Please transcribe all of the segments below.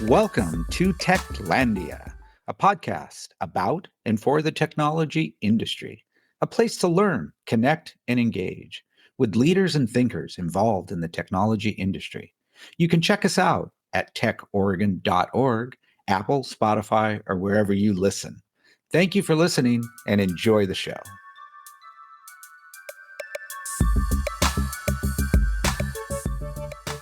Welcome to Techlandia, a podcast about and for the technology industry, a place to learn, connect, and engage with leaders and thinkers involved in the technology industry. You can check us out at techoregon.org, Apple, Spotify, or wherever you listen. Thank you for listening and enjoy the show.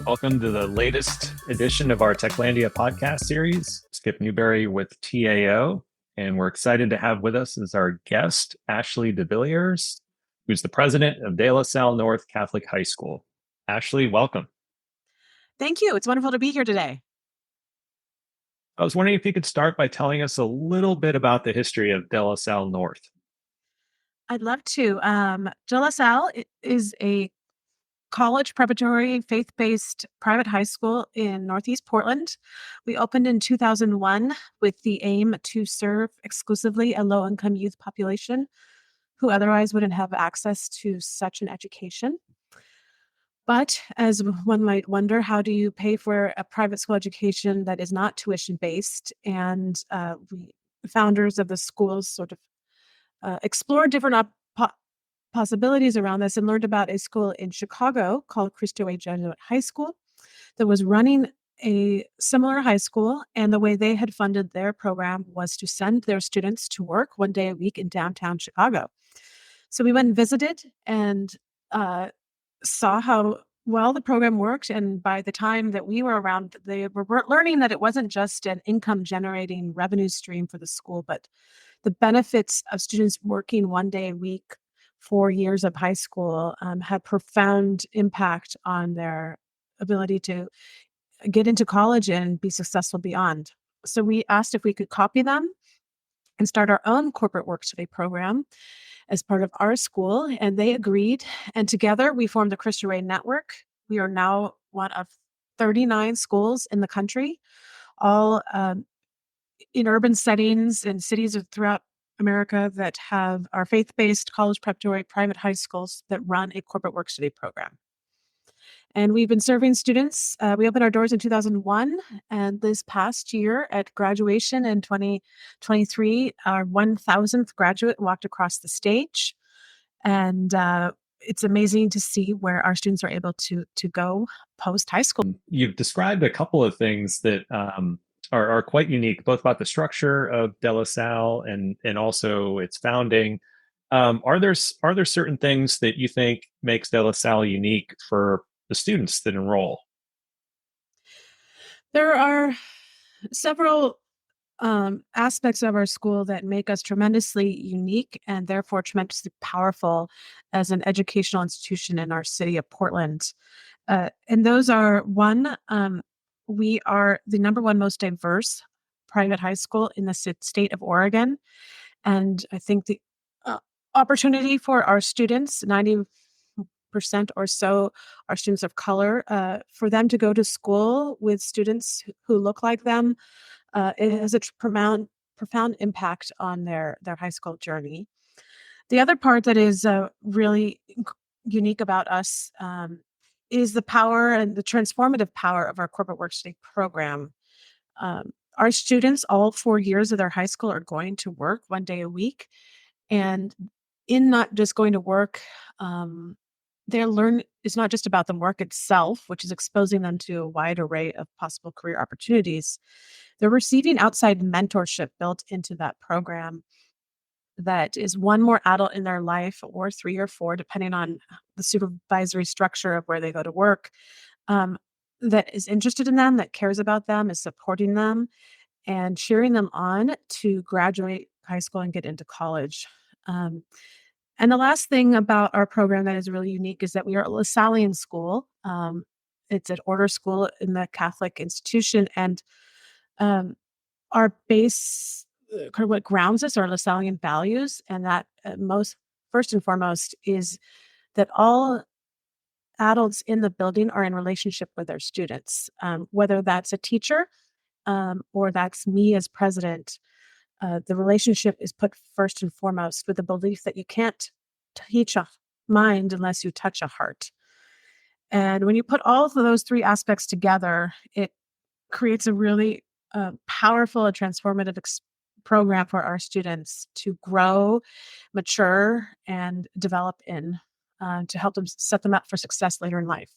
Welcome to the latest edition of our Techlandia podcast series. Skip Newberry with TAO, and we're excited to have with us as our guest, Ashley DeVilliers, who's the president of De La Salle North Catholic High School. Ashley, welcome. Thank you. It's wonderful to be here today. I was wondering if you could start by telling us a little bit about the history of De La Salle North. I'd love to. De La Salle is a college preparatory faith-based private high school in Northeast Portland. We opened in 2001 with the aim to serve exclusively a low-income youth population who otherwise wouldn't have access to such an education. But as one might wonder, how do you pay for a private school education that is not tuition-based? And we founders of the schools sort of explored different possibilities around this and learned about a school in Chicago called Cristo Rey Jesuit High School that was running a similar high school. And the way they had funded their program was to send their students to work one day a week in downtown Chicago. So we went and visited and saw how well the program worked. And by the time that we were around, they were learning that it wasn't just an income generating revenue stream for the school, but the benefits of students working one day a week 4 years of high school had profound impact on their ability to get into college and be successful beyond. So we asked if we could copy them and start our own corporate work study program as part of our school, and they agreed. And together we formed the Cristo Rey Network. We are now one of 39 schools in the country, all in urban settings and cities throughout America that have our faith-based college preparatory private high schools that run a corporate work study program. And we've been serving students. We opened our doors in 2001, and this past year at graduation in 2023, our 1,000th graduate walked across the stage. And it's amazing to see where our students are able to go post high school. You've described a couple of things that are quite unique, both about the structure of De La Salle and also its founding. Are there certain things that you think makes De La Salle unique for the students that enroll? There are several aspects of our school that make us tremendously unique and therefore tremendously powerful as an educational institution in our city of Portland. And those are one, we are the number one most diverse private high school in the state of Oregon. And I think the opportunity for our students, 90% or so are students of color, for them to go to school with students who look like them, it has a profound impact on their high school journey. The other part that is really unique about us is the power and the transformative power of our corporate work study program. Our students, all 4 years of their high school, are going to work one day a week. And in not just going to work, it's not just about the work itself, which is exposing them to a wide array of possible career opportunities. They're receiving outside mentorship built into that program that is one more adult in their life, or 3 or 4, depending on the supervisory structure of where they go to work, that is interested in them, that cares about them, is supporting them, and cheering them on to graduate high school and get into college. And the last thing about our program that is really unique is that we are a Lasallian school. It's an order school in the Catholic institution, and our base, kind of what grounds us, are Lasallian values, and that first and foremost is that all adults in the building are in relationship with their students, whether that's a teacher or that's me as president. the relationship is put first and foremost with the belief that you can't teach a mind unless you touch a heart. And when you put all of those three aspects together, it creates a really powerful and transformative program for our students to grow, mature, and develop in to help them set them up for success later in life.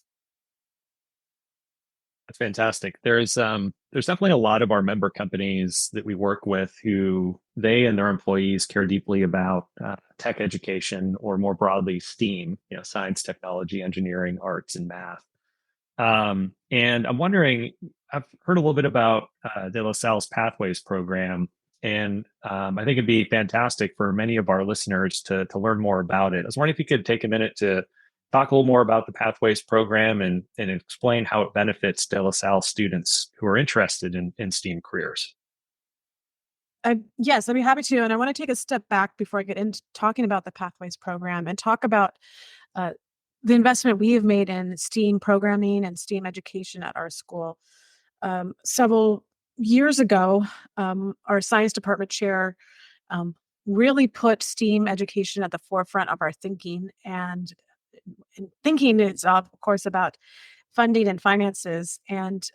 That's fantastic. There's definitely a lot of our member companies that we work with who they and their employees care deeply about tech education, or more broadly STEAM, science, technology, engineering, arts, and math. And I'm wondering, I've heard a little bit about De La Salle's Pathways program, and I think it'd be fantastic for many of our listeners to learn more about it. I was wondering if you could take a minute to talk a little more about the Pathways program and explain how it benefits De La Salle students who are interested in STEAM careers. Yes, I'd be happy to. And I want to take a step back before I get into talking about the Pathways program and talk about uh, the investment we have made in STEAM programming and STEAM education at our school. Several years ago, our science department chair um, really put STEAM education at the forefront of our thinking. And thinking is, of course, about funding and finances. And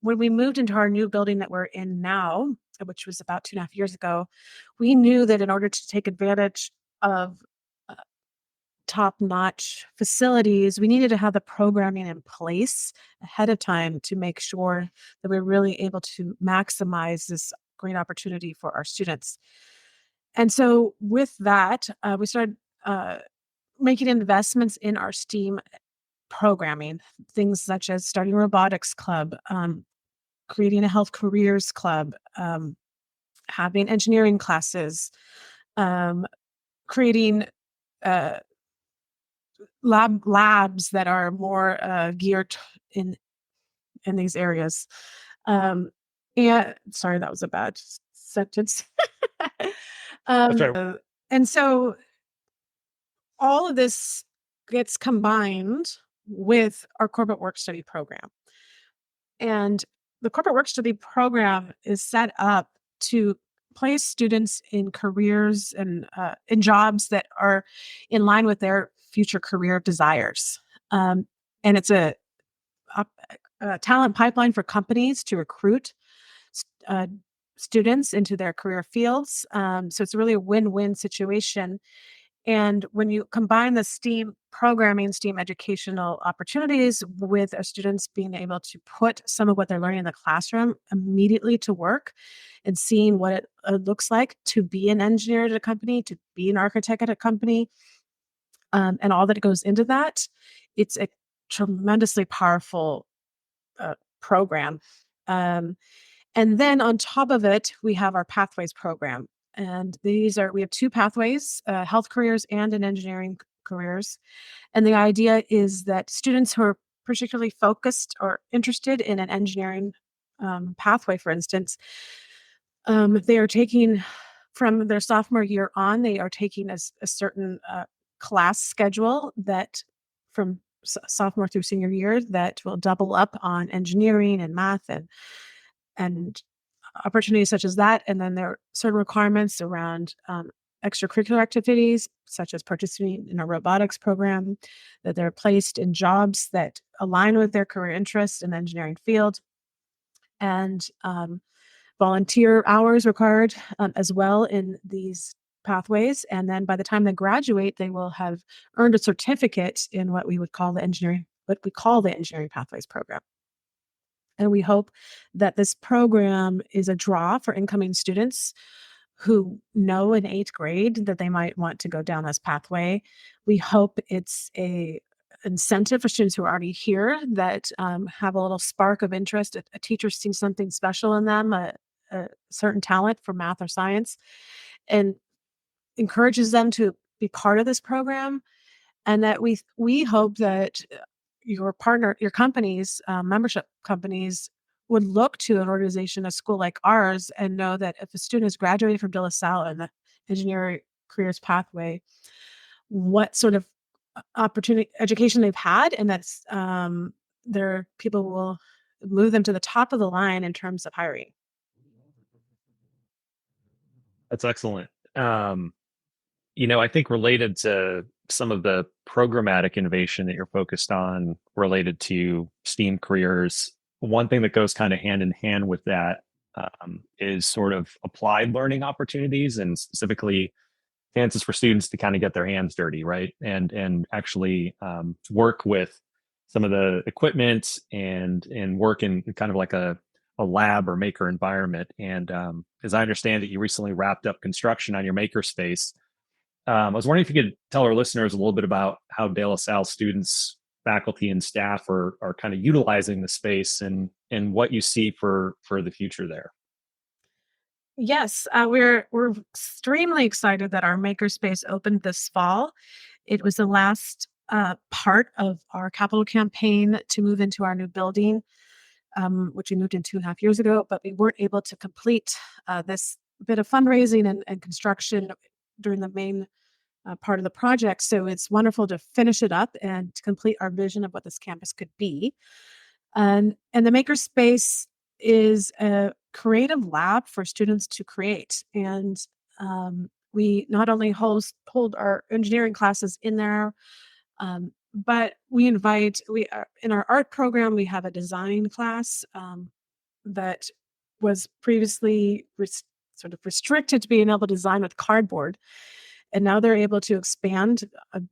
when we moved into our new building that we're in now, which was about 2.5 years ago, we knew that in order to take advantage of uh, top-notch facilities, we needed to have the programming in place ahead of time to make sure that we're really able to maximize this great opportunity for our students. And so with that, we started making investments in our STEAM programming, things such as starting a robotics club, creating a health careers club, having engineering classes, um, creating uh, labs that are more geared in these areas. Um, and sorry, that was a bad sentence. That's right. And so all of this gets combined with our corporate work study program. And the corporate work study program is set up to place students in careers and in jobs that are in line with their future career desires. And it's a, a talent pipeline for companies to recruit uh, students into their career fields. So it's really a win-win situation. And when you combine the STEAM programming, STEAM educational opportunities with our students being able to put some of what they're learning in the classroom immediately to work and seeing what it looks like to be an engineer at a company, to be an architect at a company, and all that goes into that, it's a tremendously powerful program. Um, and then on top of it, we have our Pathways program. And we have two pathways, health careers and in engineering careers. And the idea is that students who are particularly focused or interested in an engineering pathway, for instance, they are taking from their sophomore year on, they are taking a certain class schedule that from sophomore through senior year that will double up on engineering and math and opportunities such as that. And then there are certain requirements around extracurricular activities, such as participating in a robotics program, that they're placed in jobs that align with their career interests in the engineering field, and volunteer hours required as well in these pathways. And then by the time they graduate, they will have earned a certificate in what we call the engineering pathways program. And we hope that this program is a draw for incoming students who know in 8th grade that they might want to go down this pathway. We hope it's a incentive for students who are already here that have a little spark of interest. A teacher sees something special in them, a certain talent for math or science, and encourages them to be part of this program. And that we hope that your companies, membership companies, would look to an organization, a school like ours, and know that if a student is graduating from De La Salle in the engineering careers pathway, what sort of opportunity education they've had, and that's their people will move them to the top of the line in terms of hiring. That's excellent. I think related to some of the programmatic innovation that you're focused on related to STEAM careers, one thing that goes kind of hand in hand with that is sort of applied learning opportunities, and specifically chances for students to kind of get their hands dirty, right? And actually work with some of the equipment and work in kind of like a lab or maker environment. And as I understand it, you recently wrapped up construction on your makerspace. I was wondering if you could tell our listeners a little bit about how De La Salle students, faculty, and staff are kind of utilizing the space and what you see for the future there. Yes, we're extremely excited that our makerspace opened this fall. It was the last part of our capital campaign to move into our new building, which we moved in 2.5 years ago, but we weren't able to complete this bit of fundraising and construction during the main part of the project. So it's wonderful to finish it up and to complete our vision of what this campus could be. And the makerspace is a creative lab for students to create. And we not only hold our engineering classes in there, but we are in our art program. We have a design class that was previously sort of restricted to being able to design with cardboard, and now they're able to expand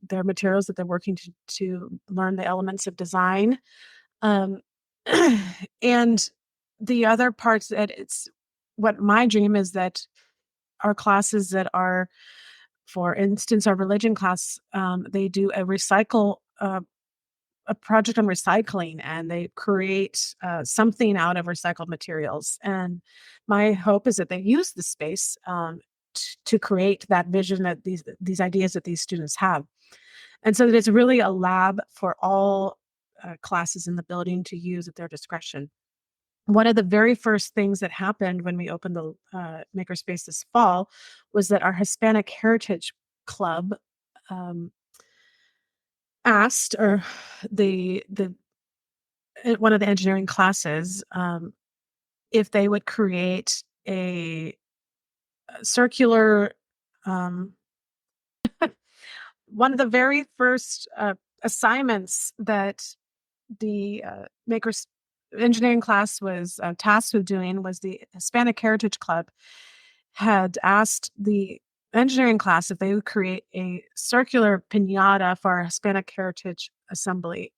their materials that they're working to learn the elements of design. Um, and the other parts that it's what my dream is that our classes that are, for instance, our religion class, they do a project on recycling, and they create something out of recycled materials. And my hope is that they use the space to create that vision that these ideas that these students have, and so that it's really a lab for all classes in the building to use at their discretion. One of the very first things that happened when we opened the makerspace this fall was that our Hispanic Heritage Club um, asked, or the one of the engineering classes, if they would create a circular. Um, One of the very first assignments that the makers engineering class was tasked with doing was the Hispanic Heritage Club had asked the engineering class if they would create a circular piñata for our Hispanic Heritage Assembly.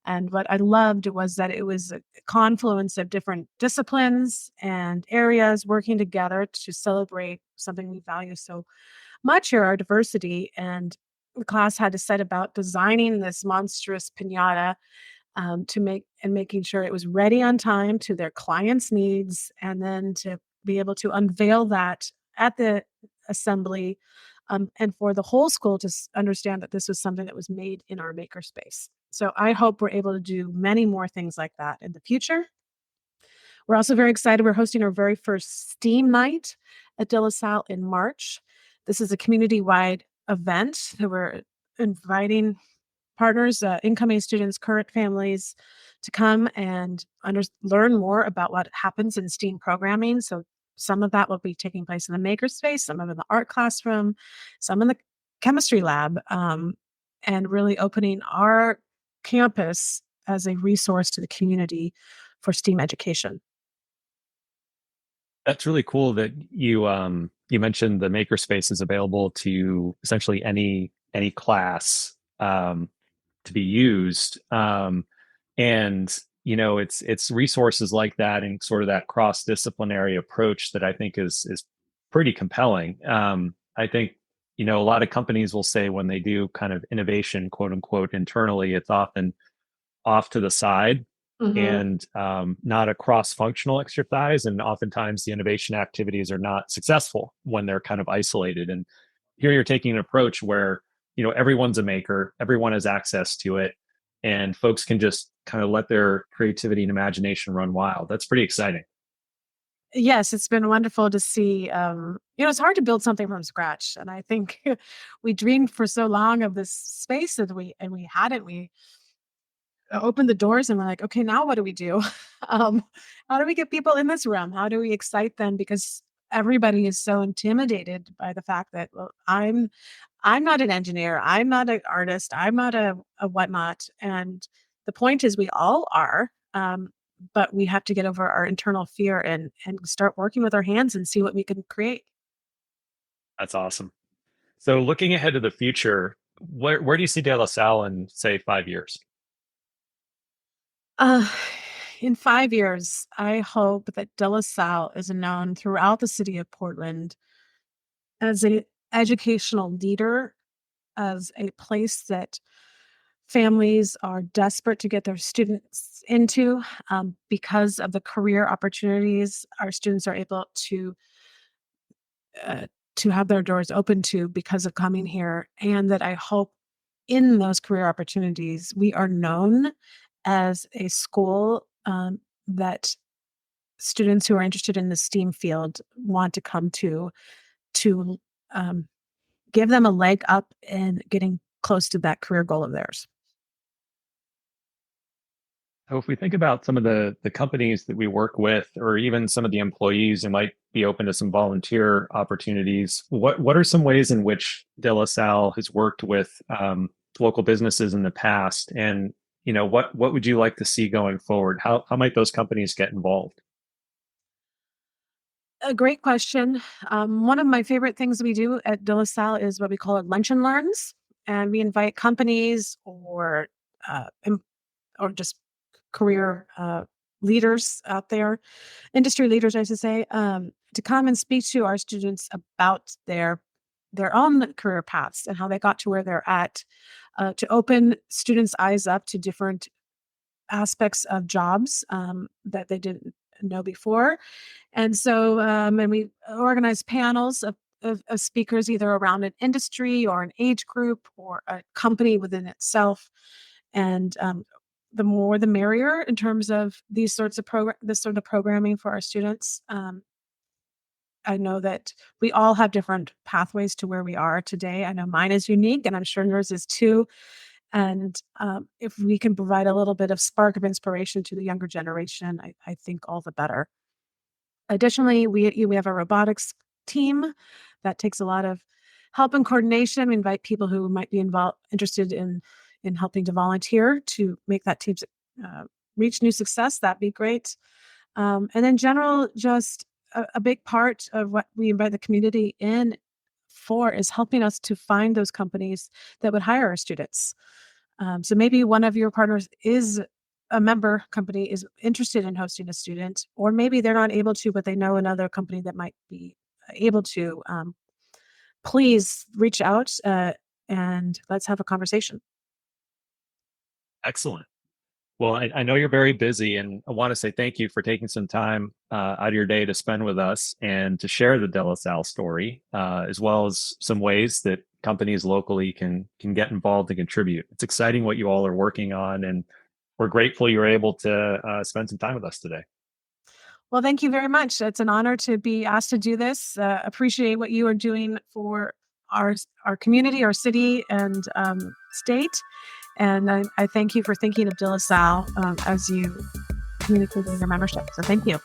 And what I loved was that it was a confluence of different disciplines and areas working together to celebrate something we value so much here, our diversity. And the class had to set about designing this monstrous piñata making sure it was ready on time to their clients' needs, and then to be able to unveil that at the assembly, and for the whole school to understand that this was something that was made in our makerspace. So I hope we're able to do many more things like that in the future. We're also very excited. We're hosting our very first STEAM night at De La Salle in March. This is a community-wide event that we're inviting partners, incoming students, current families to come and learn more about what happens in STEAM programming. So some of that will be taking place in the makerspace, some of it in the art classroom, some in the chemistry lab, and really opening our campus as a resource to the community for STEAM education. That's really cool that you mentioned the makerspace is available to essentially any class to be used. And it's resources like that and sort of that cross disciplinary approach that I think is pretty compelling. I think a lot of companies will say when they do kind of innovation, quote unquote, internally, it's often off to the side Mhm. and not a cross-functional exercise. And oftentimes the innovation activities are not successful when they're kind of isolated. And here you're taking an approach where everyone's a maker, everyone has access to it, and folks can just kind of let their creativity and imagination run wild. That's pretty exciting. Yes, it's been wonderful to see. It's hard to build something from scratch, and I think we dreamed for so long of this space that we hadn't. We opened the doors and we're like, okay, now what do we do? um, how do we get people in this room? How do we excite them? Because everybody is so intimidated by the fact that, well, I'm not an engineer, I'm not an artist, I'm not a whatnot. And the point is we all are, but we have to get over our internal fear and start working with our hands and see what we can create. That's awesome. So looking ahead to the future, where do you see De La Salle in, say, 5 years? Uh, in 5 years, I hope that De La Salle is known throughout the city of Portland as an educational leader, as a place that families are desperate to get their students into, because of the career opportunities our students are able uh, to have their doors open to because of coming here, and that I hope in those career opportunities we are known as a school that students who are interested in the STEAM field want to come to um, give them a leg up in getting close to that career goal of theirs. So if we think about some of the companies that we work with, or even some of the employees who might be open to some volunteer opportunities, what are some ways in which De La Salle has worked with local businesses in the past, and what would you like to see going forward? How might those companies get involved? A great question. One of my favorite things we do at De La Salle is what we call it lunch and learns, and we invite companies uh, em- or just career leaders out there, industry leaders, I should say, to come and speak to our students about their own career paths and how they got to where they're at, to open students' eyes up to different aspects of jobs that they didn't know before. And we organize panels of speakers either around an industry or an age group or a company within itself. And the more the merrier in terms of this sort of programming for our students. I know that we all have different pathways to where we are today. I know mine is unique, and I'm sure yours is too. And if we can provide a little bit of spark of inspiration to the younger generation, I think all the better. Additionally, we have a robotics team that takes a lot of help and coordination. We invite people who might be interested in helping to volunteer to make that team uh, reach new success. That'd be great. And in general, just a big part of what we invite the community in for is helping us to find those companies that would hire our students. So maybe one of your partners is a member company is interested in hosting a student, or maybe they're not able to, but they know another company that might be able to. Please reach out and let's have a conversation. Excellent. Well, I know you're very busy, and I want to say thank you for taking some time out of your day to spend with us and to share the De La Salle story, as well as some ways that companies locally can get involved and contribute. It's exciting what you all are working on, and we're grateful you were able to spend some time with us today. Well, thank you very much. It's an honor to be asked to do this. Appreciate what you are doing for our community, our city, and state. And I thank you for thinking of De La Salle as you communicate with your membership. So thank you.